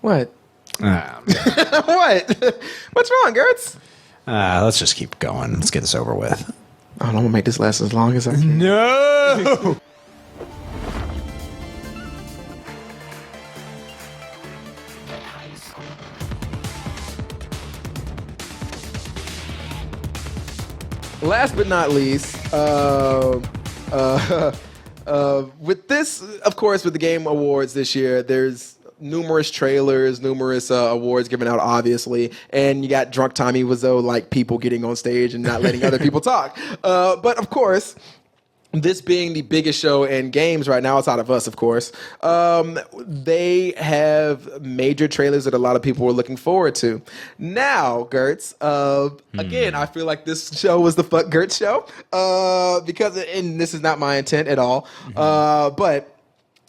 What? What? What's wrong, Gertz? Let's just keep going. Let's get this over with. I'm gonna make this last as long as I can. No! Last but not least, with this, of course, with the Game Awards this year, there's numerous trailers, numerous awards given out, obviously, and you got drunk Tommy Wiseau, like people getting on stage and not letting other people talk. But of course, this being the biggest show in games right now, outside of us, of course, they have major trailers that a lot of people were looking forward to. Now, Gertz, again, I feel like this show was the fuck Gertz show, because, and this is not my intent at all, but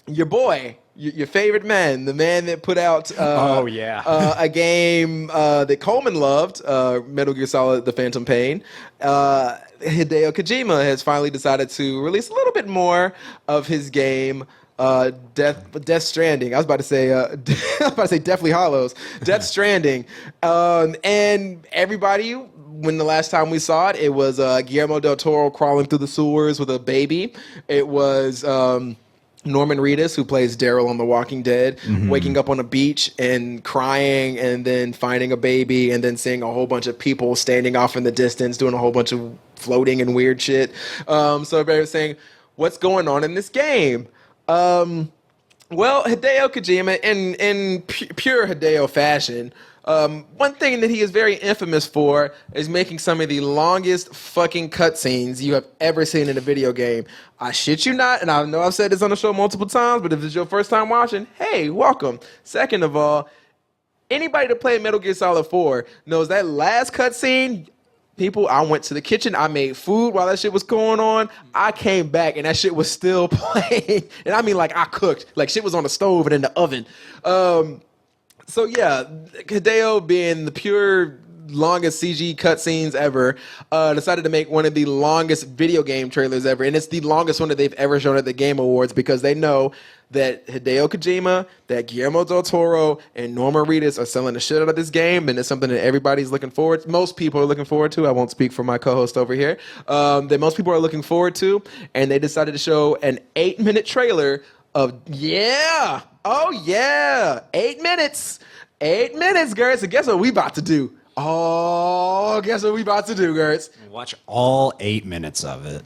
your boy, your favorite man, the man that put out a game that Coleman loved, Metal Gear Solid: The Phantom Pain, Hideo Kojima has finally decided to release a little bit more of his game, Death Stranding. I was about to say Deathly Hollows, Death Stranding, and everybody. When the last time we saw it, it was Guillermo del Toro crawling through the sewers with a baby. It was Norman Reedus, who plays Daryl on The Walking Dead, waking up on a beach and crying and then finding a baby and then seeing a whole bunch of people standing off in the distance doing a whole bunch of floating and weird shit. So everybody was saying, what's going on in this game? Well, Hideo Kojima, in pure Hideo fashion, one thing that he is very infamous for is making some of the longest fucking cutscenes you have ever seen in a video game. I shit you not, and I know I've said this on the show multiple times, but if it's your first time watching, hey, welcome. Second of all, anybody that played Metal Gear Solid 4 knows that last cutscene. People, I went to the kitchen, I made food while that shit was going on. I came back and that shit was still playing. And I mean, like, I cooked. Like, shit was on the stove and in the oven. So yeah, Hideo, being the pure longest CG cutscenes ever, decided to make one of the longest video game trailers ever, and it's the longest one that they've ever shown at the Game Awards because they know that Hideo Kojima, that Guillermo del Toro, and Norman Reedus are selling the shit out of this game, and it's something that everybody's looking forward to. Most people are looking forward to. I won't speak for my co-host over here. That most people are looking forward to, and they decided to show an 8-minute trailer of 8 minutes. 8 minutes, Gertz. And guess what we about to do? Oh, guess what we about to do, Gertz? Watch all 8 minutes of it.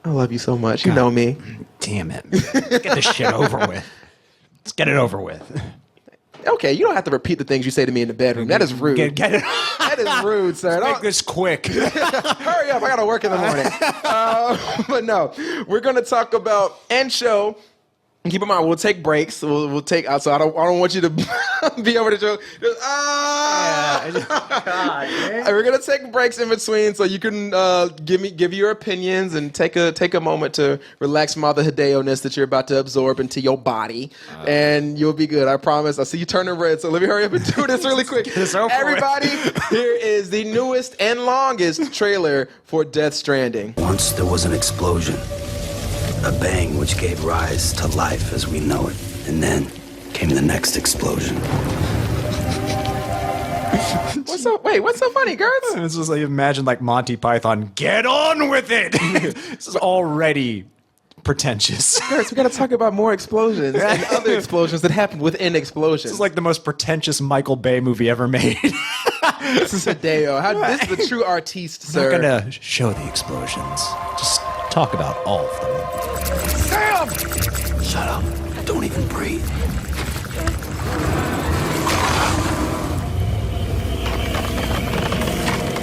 I love you so much. God, you know me. Damn it. Let's get this shit over with. Let's get it over with. Okay, you don't have to repeat the things you say to me in the bedroom. That is rude. Get it. That is rude, sir. Let's make this quick. Hurry up. I got to work in the morning. But no, we're going to talk about and show. Keep in mind, we'll take breaks. We'll take out. So I don't want you to be over the joke. We're gonna take breaks in between, so you can give your opinions and take a moment to relax from all the Hideo-ness that you're about to absorb into your body, and you'll be good. I promise. I see you turning red, so let me hurry up and do this really quick. Everybody, here is the newest and longest trailer for Death Stranding. Once there was an explosion. A bang which gave rise to life as we know it. And then came the next explosion. What's so funny, Gertz? It's just like, imagine like Monty Python, get on with it! This is already pretentious. Gertz, we gotta talk about more explosions and other explosions that happen within explosions. This is like the most pretentious Michael Bay movie ever made. This is Hideo. This is a true artiste, sir. I'm not gonna show the explosions. Just talk about all of them. Sam! Shut up. Don't even breathe.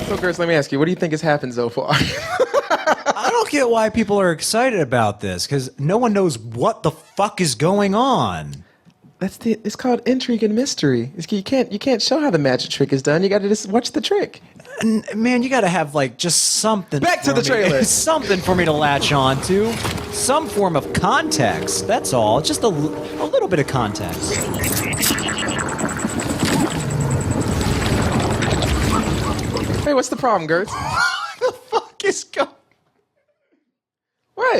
So, Gertz, let me ask you, what do you think has happened so far? I don't get why people are excited about this, because no one knows what the fuck is going on. It's called intrigue and mystery. You can't show how the magic trick is done. You got to just watch the trick. Man, you got to have like just something. Back to the trailer. Something for me to latch on to. Some form of context. That's all. Just a little bit of context. Hey, what's the problem, Gertz? What the fuck is going?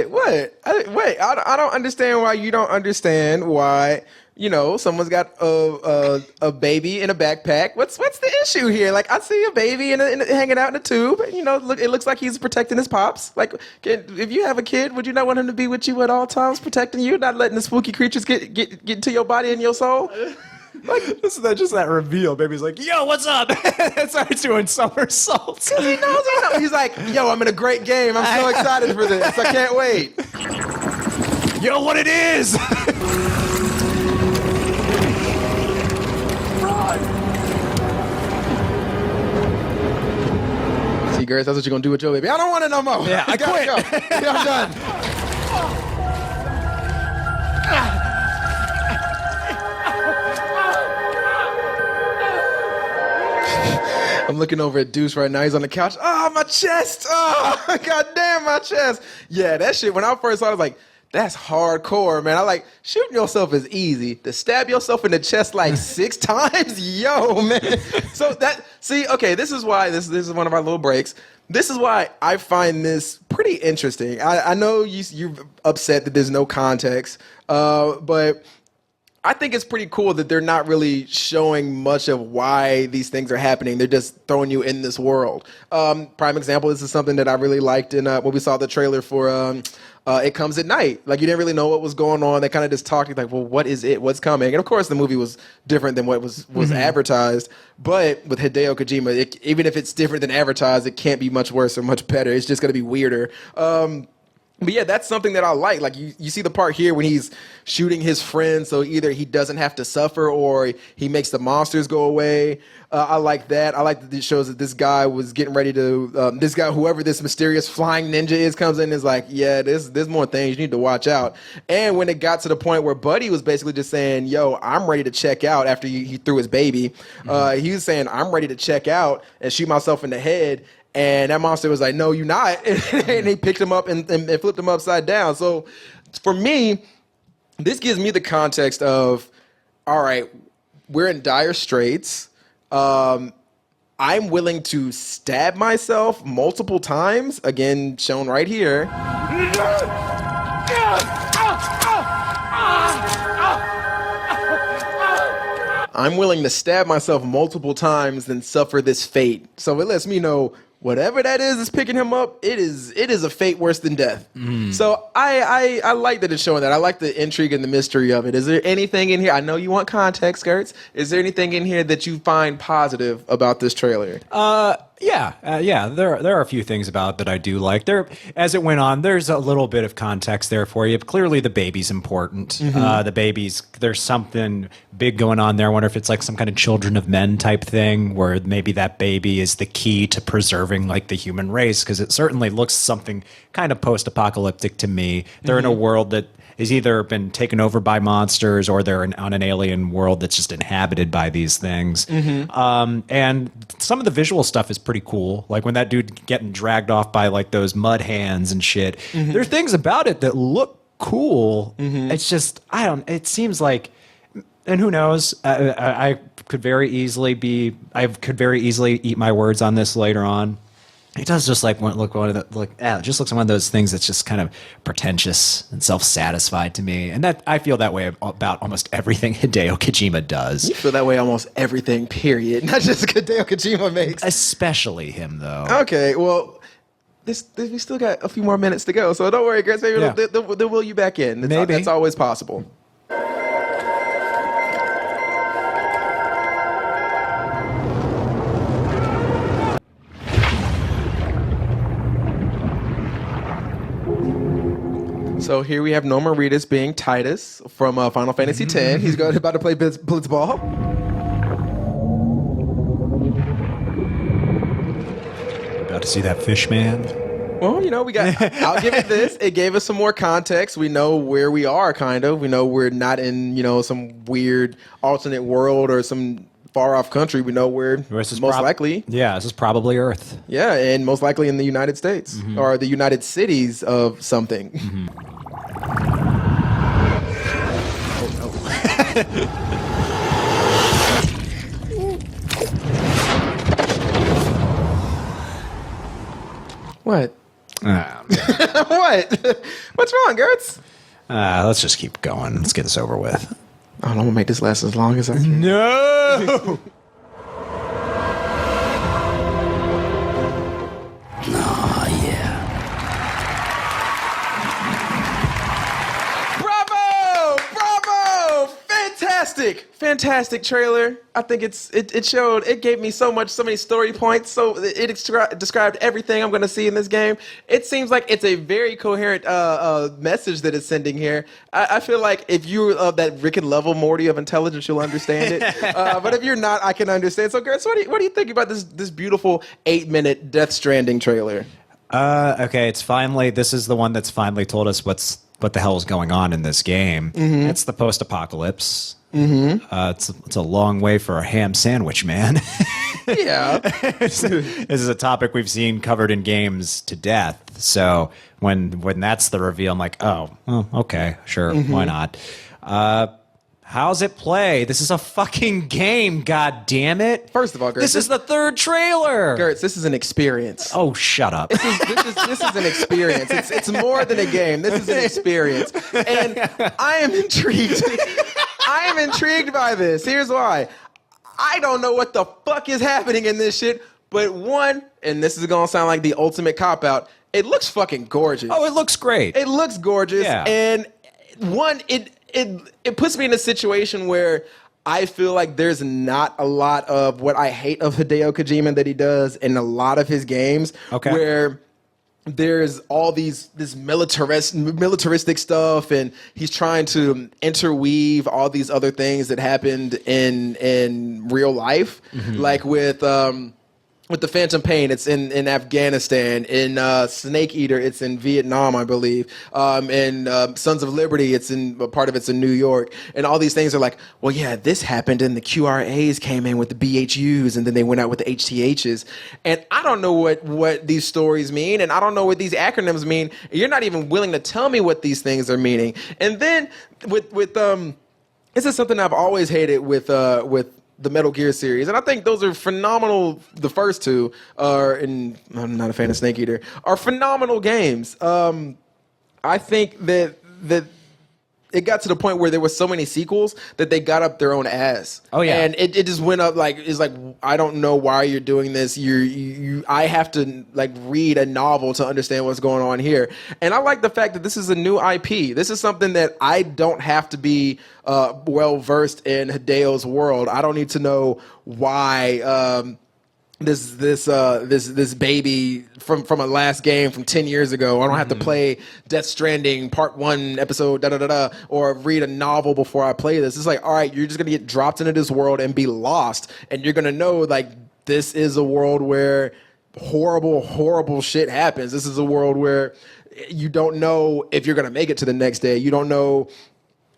What? I don't understand why you don't understand why. Someone's got a baby in a backpack. What's the issue here? Like, I see a baby hanging out in a tube. It looks like he's protecting his pops. Like, if you have a kid, would you not want him to be with you at all times, protecting you, not letting the spooky creatures get into your body and your soul? Like, this is just that reveal. Baby's like, yo, what's up? Starts doing somersaults. Because he knows. He's like, yo, I'm in a great game. I'm so excited for this. I can't wait. Yo, what it is? See, girls, that's what you're going to do with your baby. I don't want it no more. Yeah, I quit. Go. Yeah, I'm done. I'm looking over at Deuce right now. He's on the couch. Oh, my chest. Oh, God damn, my chest. Yeah, that shit, when I first saw it, I was like, that's hardcore, man. I like, shooting yourself is easy. To stab yourself in the chest like 6 times? Yo, man. So this is why, this is one of our little breaks. This is why I find this pretty interesting. I know you're upset that there's no context, but I think it's pretty cool that they're not really showing much of why these things are happening. They're just throwing you in this world. Prime example, this is something that I really liked in when we saw the trailer for It Comes at Night. Like, you didn't really know what was going on. They kind of just talked like, well, what is it? What's coming? And of course, the movie was different than what was advertised. But with Hideo Kojima, even if it's different than advertised, it can't be much worse or much better. It's just going to be weirder. But yeah, that's something that I like. Like, you see the part here when he's shooting his friend, so either he doesn't have to suffer or he makes the monsters go away. I like that. I like that it shows that this guy was getting ready to, this guy, whoever this mysterious flying ninja is, comes in and is like, yeah, there's more things. You need to watch out. And when it got to the point where Buddy was basically just saying, yo, I'm ready to check out after he threw his baby, he was saying, I'm ready to check out and shoot myself in the head. And that monster was like, no, you're not. And he picked him up and flipped him upside down. So for me, this gives me the context of, all right, we're in dire straits. I'm willing to stab myself multiple times, again, shown right here. I'm willing to stab myself multiple times than suffer this fate. So it lets me know whatever that is picking him up, it is a fate worse than death. So I like that it's showing that. I like the intrigue and the mystery of it. Is there anything in here? I know you want context, Gertz. Is there anything in here that you find positive about this trailer? Yeah. There are a few things about it that I do like. There, as it went on, there's a little bit of context there for you. Clearly, the baby's important. The baby's, there's something big going on there. I wonder if it's like some kind of Children of Men type thing, where maybe that baby is the key to preserving like the human race, because it certainly looks something kind of post-apocalyptic to me. They're in a world that has either been taken over by monsters or they're on an alien world that's just inhabited by these things. And some of the visual stuff is pretty cool. Like when that dude getting dragged off by like those mud hands and shit. There are things about it that look cool. It's just, it seems like, and who knows, I could very easily eat my words on this later on. It does just like it just looks like one of those things that's just kind of pretentious and self-satisfied to me, and that I feel that way about almost everything Hideo Kojima does. You feel that way almost everything, period. Not just Hideo Kojima makes. Especially him, though. Okay, well, we still got a few more minutes to go, so don't worry, guys. Maybe they'll will you back in. Maybe. That's always possible. So here we have Norman Reedus being Titus from Final Fantasy X. He's about to play Blitzball. About to see that fish man. Well, we got, I'll give it this. It gave us some more context. We know where we are, kind of. We know we're not in, some weird alternate world or some far off country. We know where most likely. Yeah, this is probably Earth. Yeah, and most likely in the United States or the United Cities of something. What? What? What's wrong, Gertz? Let's just keep going. Let's get this over with. I'm gonna make this last as long as I can. No! Oh, yeah. Bravo! Fantastic trailer. I think it gave me so many story points. So it described everything I'm going to see in this game. It seems like it's a very coherent message that it's sending here. I feel like if you're of that Rick and level, Morty of intelligence, you'll understand it. But if you're not, I can understand. So, Gertz, what do you think about this beautiful 8-minute Death Stranding trailer? Okay, this is the one that's finally told us what the hell is going on in this game. Mm-hmm. It's the post-apocalypse. Mm-hmm. It's a long way for a ham sandwich, man. Yeah. This is a topic we've seen covered in games to death. So when that's the reveal, I'm like, oh, well, okay, sure, why not? How's it play? This is a fucking game, god damn it. First of all, Gertz, this is the third trailer. Gertz, this is an experience. Oh, shut up. This is an experience. It's more than a game. This is an experience. And I am intrigued. I am intrigued by this. Here's why. I don't know what the fuck is happening in this shit, but one, and this is going to sound like the ultimate cop-out, it looks fucking gorgeous. Oh, it looks great. It looks gorgeous. Yeah. And one, it puts me in a situation where I feel like there's not a lot of what I hate of Hideo Kojima that he does in a lot of his games. Okay. Where there's all this militaristic stuff, and he's trying to interweave all these other things that happened in real life, like with the Phantom Pain, it's in Afghanistan. In Snake Eater, it's in Vietnam, I believe. In Sons of Liberty, part of it's in New York. And all these things are like, well, yeah, this happened, and the QRAs came in with the BHUs, and then they went out with the HTHs. And I don't know what these stories mean, and I don't know what these acronyms mean. You're not even willing to tell me what these things are meaning. And then with this is something I've always hated with the Metal Gear series, and I think those are phenomenal. The first two I'm not a fan of Snake Eater, are phenomenal games. I think that it got to the point where there were so many sequels that they got up their own ass. Oh yeah, and it just went up it's like, I don't know why you're doing this. I have to read a novel to understand what's going on here. And I like the fact that this is a new IP. This is something that I don't have to be well versed in Hideo's world. I don't need to know why this baby from a last game from 10 years ago. I don't have to play Death Stranding Part 1 episode or read a novel before I play this. It's like, all right, you're just gonna get dropped into this world and be lost, and you're gonna know this is a world where horrible shit happens. This is a world where you don't know if you're gonna make it to the next day. You don't know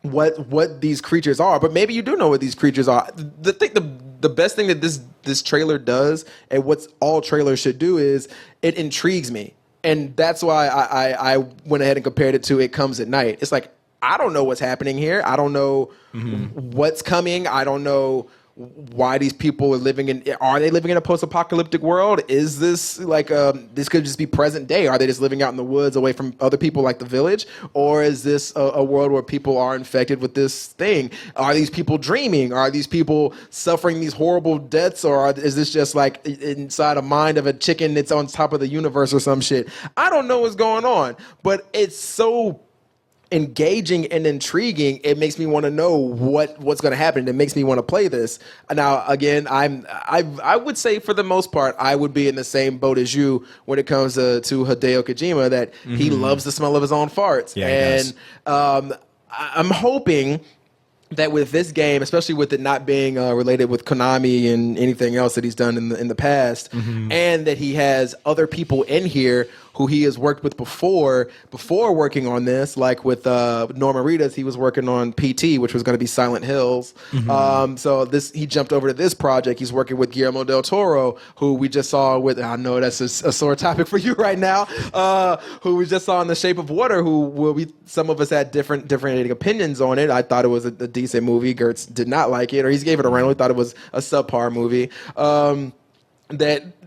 what these creatures are, but maybe you do know what these creatures are. The best thing that this trailer does, and what all trailers should do, is it intrigues me. And that's why I went ahead and compared it to It Comes at Night. It's like, I don't know what's happening here. I don't know what's coming. I don't know why these people are living in a post-apocalyptic world? Is this this could just be present day? Are they just living out in the woods away from other people like the village? Or is this a world where people are infected with this thing? Are these people dreaming? Are these people suffering these horrible deaths? Or is this just inside a mind of a chicken that's on top of the universe or some shit? I don't know what's going on, but it's so engaging and intriguing. It makes me want to know what's going to happen. It makes me want to play this. Now, again, I would say for the most part, I would be in the same boat as you when it comes to Hideo Kojima, that he loves the smell of his own farts. Yeah, and I'm hoping that with this game, especially with it not being related with Konami and anything else that he's done in the past, and that he has other people in here who he has worked with before working on this, like with Norman Reedus, he was working on PT, which was going to be Silent Hills. So he jumped over to this project. He's working with Guillermo del Toro, who we just saw with, I know that's a sore topic for you right now, who we just saw in The Shape of Water, some of us had different opinions on it. I thought it was a decent movie. Gertz did not like it, or he gave it a run. We thought it was a subpar movie.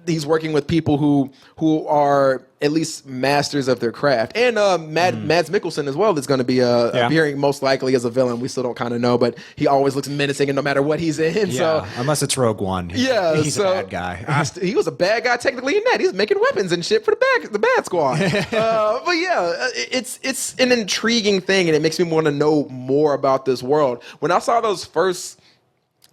he's working with people who are at least masters of their craft. And Mads Mikkelsen as well is going to be appearing most likely as a villain. We still don't kind of know, but he always looks menacing, and no matter what he's in. Yeah, So unless it's Rogue One. He's a bad guy. He was a bad guy technically in that. He's making weapons and shit for the bad squad. But yeah, it's an intriguing thing, and it makes me want to know more about this world. When I saw those first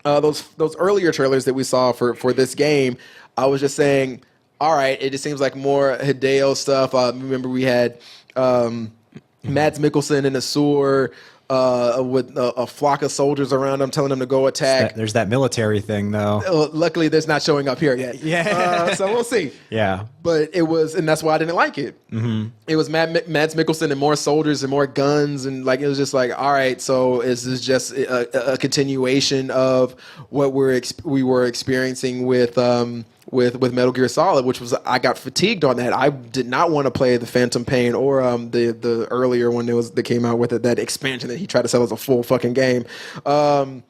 those earlier trailers that we saw for this game, I was just saying, all right, it just seems like more Hideo stuff. Remember we had Mads Mikkelsen in a sewer with a flock of soldiers around him telling him to go attack. There's that military thing, though. Luckily, that's not showing up here yet. Yeah. So we'll see. Yeah. But it was, and that's why I didn't like it. Mm-hmm. It was Mads Mikkelsen and more soldiers and more guns, and like it was just like, all right, so is this just a continuation of what we were experiencing with Metal Gear Solid, which was, I got fatigued on that. I did not want to play the Phantom Pain or the earlier one that came out with it, that expansion that he tried to sell as a full fucking game. And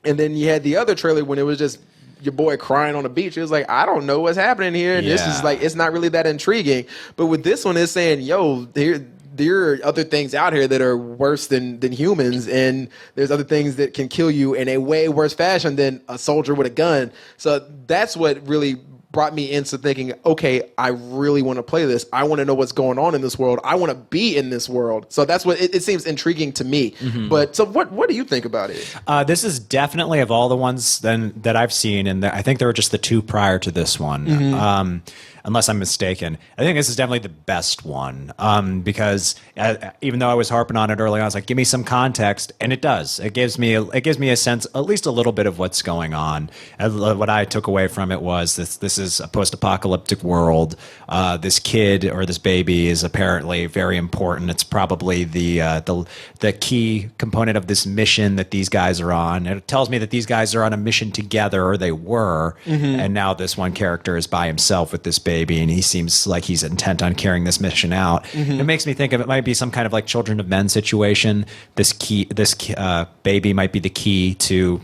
then you had the other trailer when it was just your boy crying on the beach. It was like, I don't know what's happening here. And this is like, it's not really that intriguing. But with this one, it's saying, yo, there are other things out here that are worse than humans, and there's other things that can kill you in a way worse fashion than a soldier with a gun. So that's what really brought me into thinking, okay, I really want to play this. I want to know what's going on in this world. I want to be in this world. So that's what it seems intriguing to me. Mm-hmm. But so what do you think about it? This is definitely, of all the ones that I've seen, and I think there were just the two prior to this one. Mm-hmm. Unless I'm mistaken. I think this is definitely the best one because even though I was harping on it early on, I was like, give me some context, and it does. It gives me a sense, at least a little bit of what's going on. What I took away from it was this is a post-apocalyptic world. This kid or this baby is apparently very important. It's probably the key component of this mission that these guys are on. It tells me that these guys are on a mission together, or they were, and now this one character is by himself with this baby, and he seems like he's intent on carrying this mission out. Mm-hmm. It makes me think of it might be some kind of like Children of Men situation. This baby might be the key to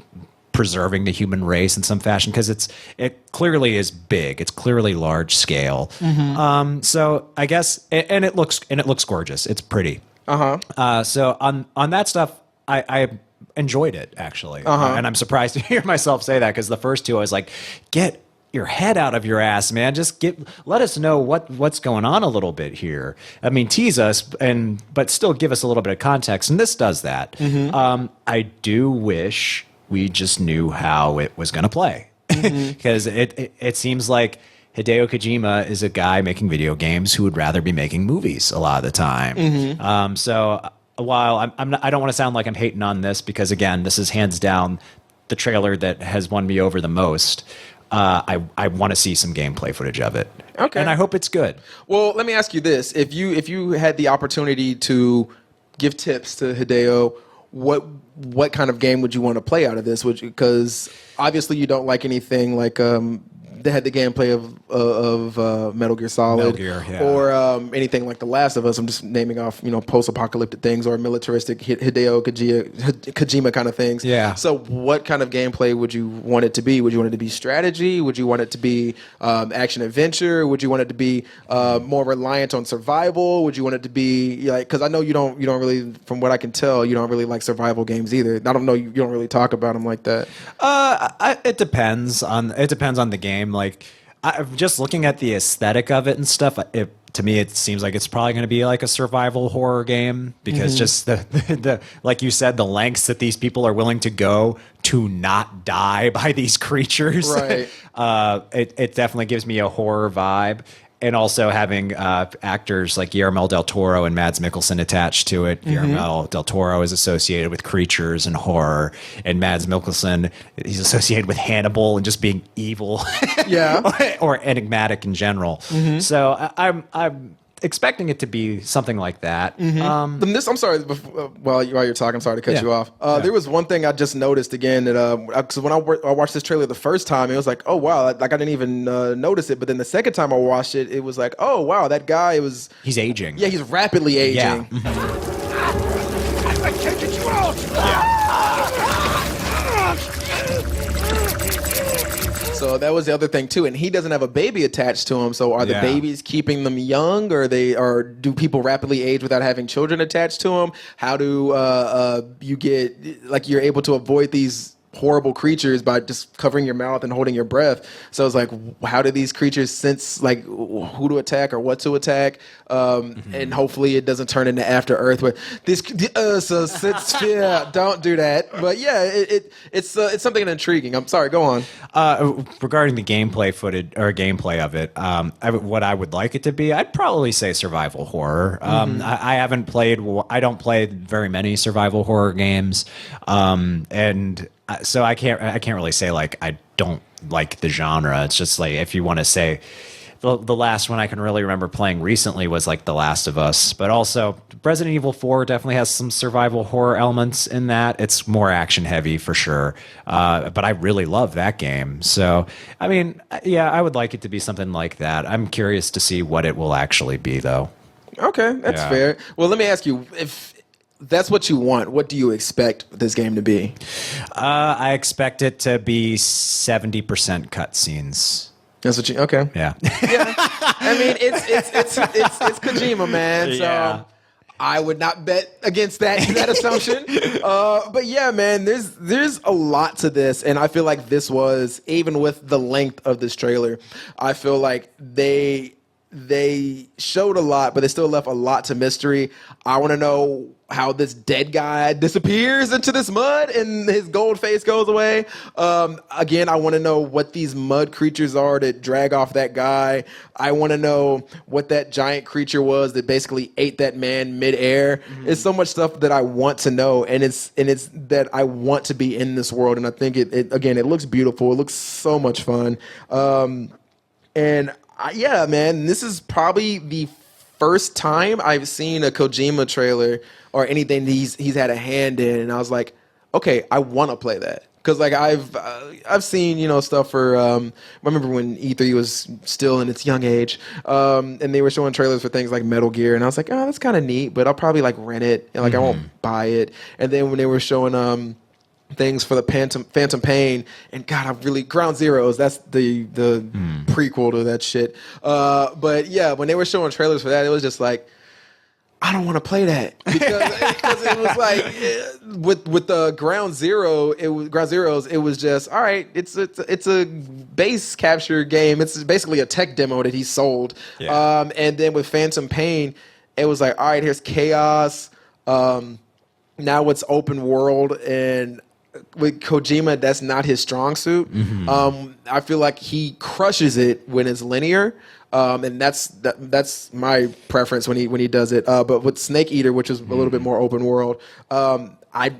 preserving the human race in some fashion, because it clearly is big. It's clearly large scale. Mm-hmm. So I guess, and it looks gorgeous. It's pretty. So on that stuff, I enjoyed it actually, and I'm surprised to hear myself say that, because the first two I was like, get your head out of your ass, man. Just let us know what's going on a little bit here. I mean, tease us, but still give us a little bit of context. And this does that. Mm-hmm. I do wish we just knew how it was going to play, because it seems like Hideo Kojima is a guy making video games who would rather be making movies a lot of the time. Mm-hmm. So while I don't want to sound like I'm hating on this, because again, this is hands down the trailer that has won me over the most. I want to see some gameplay footage of it. Okay. And I hope it's good. Well, let me ask you this. If you had the opportunity to give tips to Hideo, what kind of game would you want to play out of this? Because obviously you don't like anything like they had the gameplay of Metal Gear Solid, or anything like The Last of Us. I'm just naming off, post-apocalyptic things, or militaristic Hideo Kojima kind of things. Yeah. So what kind of gameplay would you want it to be? Would you want it to be strategy? Would you want it to be action adventure? Would you want it to be more reliant on survival? Would you want it to be like? Because I know you don't really, from what I can tell, you don't really like survival games either. I don't know. You don't really talk about them like that. It depends on the game. Like, just looking at the aesthetic of it and stuff, to me it seems like it's probably going to be like a survival horror game, because just the like you said, the lengths that these people are willing to go to not die by these creatures. Right. It definitely gives me a horror vibe. And also having actors like Guillermo del Toro and Mads Mikkelsen attached to it. Guillermo del Toro is associated with creatures and horror, and Mads Mikkelsen, he's associated with Hannibal and just being evil, or enigmatic in general. So I'm expecting it to be something like that. I'm sorry. While you're talking, I'm sorry to cut you off. There was one thing I just noticed again that because when I watched this trailer the first time, it was like, oh wow, like I didn't even notice it. But then the second time I watched it, it was like, oh wow, that guy he's aging. Yeah, he's rapidly aging. I can't get you out. So that was the other thing too, and he doesn't have a baby attached to him. So are the babies keeping them young, or do people rapidly age without having children attached to them? How do you get like you're able to avoid these horrible creatures by just covering your mouth and holding your breath? So it's like, how do these creatures sense like who to attack or what to attack? And hopefully it doesn't turn into After Earth where this don't do that. But yeah, it's something intriguing. I'm sorry, go on. Regarding the gameplay footage or gameplay of it, what I would like it to be, I'd probably say survival horror. I haven't played. I don't play very many survival horror games, and so I can't really say like I don't like the genre. It's just like if you want to say. The last one I can really remember playing recently was like The Last of Us, but also Resident Evil 4 definitely has some survival horror elements in that. It's more action heavy for sure, but I really love that game. So, I mean, yeah, I would like it to be something like that. I'm curious to see what it will actually be, though. Okay, that's fair. Well, let me ask you, if that's what you want, what do you expect this game to be? I expect it to be 70% cutscenes. That's what you okay? Yeah. Yeah. I mean, it's Kojima, man. So I would not bet against that assumption. But yeah, man, there's a lot to this, and I feel like this was, even with the length of this trailer, I feel like they showed a lot, but they still left a lot to mystery. I want to know how this dead guy disappears into this mud and his gold face goes away. Again, I want to know what these mud creatures are that drag off that guy. I want to know what that giant creature was that basically ate that man midair. It's so much stuff that I want to know, and it's that I want to be in this world. And I think it looks beautiful. It looks so much fun. Yeah, man, this is probably the first time I've seen a Kojima trailer or anything he's had a hand in, and I was like, okay, I want to play that. Because like I've seen stuff for I remember when E3 was still in its young age, and they were showing trailers for things like Metal Gear, and I was like, oh, that's kind of neat, but I'll probably like rent it, and like I won't buy it. And then when they were showing things for the Phantom Pain, and God, I really Ground Zeroes. That's the prequel to that shit. But yeah, when they were showing trailers for that, it was just like, I don't want to play that because it was like with the Ground Zeroes. It was just all right. It's a base capture game. It's basically a tech demo that he sold. Yeah. And then with Phantom Pain, it was like, all right, here's chaos. Now it's open world, and with Kojima, that's not his strong suit. I feel like he crushes it when it's linear. And that's my preference when he does it. But with Snake Eater, which is a little bit more open world, I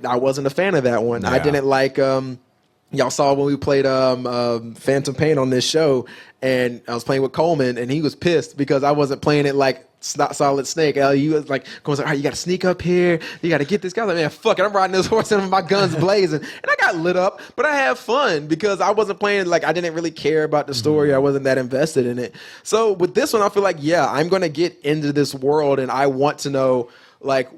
wasn't a fan of that one. Yeah. I didn't like. Y'all saw when we played Phantom Pain on this show, and I was playing with Coleman, and he was pissed because I wasn't playing it like Solid Snake. He was like, going, all right, you got to sneak up here. You got to get this guy. I was like, man, fuck it. I'm riding this horse and my guns blazing. And I got lit up, but I had fun because I wasn't playing, like, I didn't really care about the story. I wasn't that invested in it. So with this one, I feel like, yeah, I'm going to get into this world, and I want to know, like,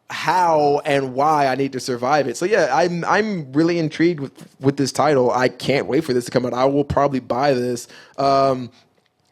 how and why I need to survive it. So yeah, I'm really intrigued with this title. I can't wait for this to come out. I will probably buy this. And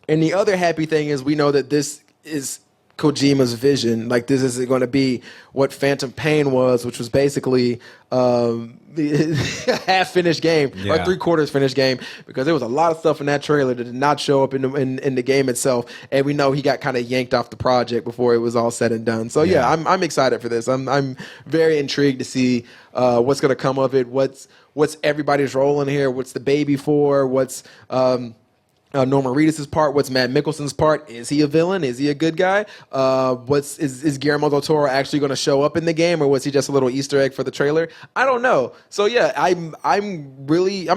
the other happy thing is we know that this is Kojima's vision. Like, this isn't going to be what Phantom Pain was, which was basically half-finished game or 3/4 finished game, because there was a lot of stuff in that trailer that did not show up in the game itself, and we know he got kind of yanked off the project before it was all said and done. So yeah, I'm excited for this. I'm very intrigued to see what's going to come of it. What's everybody's role in here? What's the baby for? What's Norman Reedus' part? What's Matt Mikkelsen's part? Is he a villain? Is he a good guy? Is Guillermo del Toro actually going to show up in the game, or was he just a little Easter egg for the trailer? I don't know. So yeah, I'm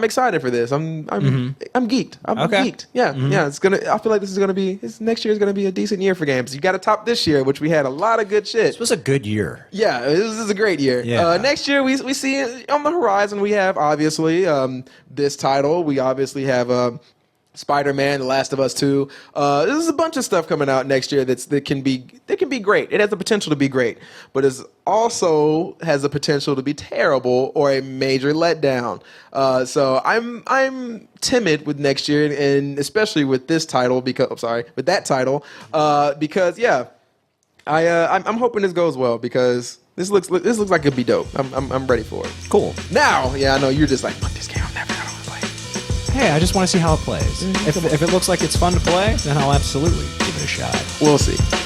excited for this. I'm geeked. I'm geeked. Yeah, yeah. I feel like next year is gonna be a decent year for games. You got to top this year, which we had a lot of good shit. This was a good year. Yeah, this is a great year. Yeah. Next year we see on the horizon, we have obviously this title. We obviously have Spider-Man, The Last of Us 2. There's a bunch of stuff coming out next year that can be great. It has the potential to be great, but it also has the potential to be terrible or a major letdown. So I'm timid with next year, and especially with this title because yeah, I'm hoping this goes well because this looks like it'd be dope. I'm ready for it. Cool. Now, yeah, I know you're just like, fuck this game. I'm never gonna play it. Hey, I just want to see how it plays. If it looks like it's fun to play, then I'll absolutely give it a shot. We'll see.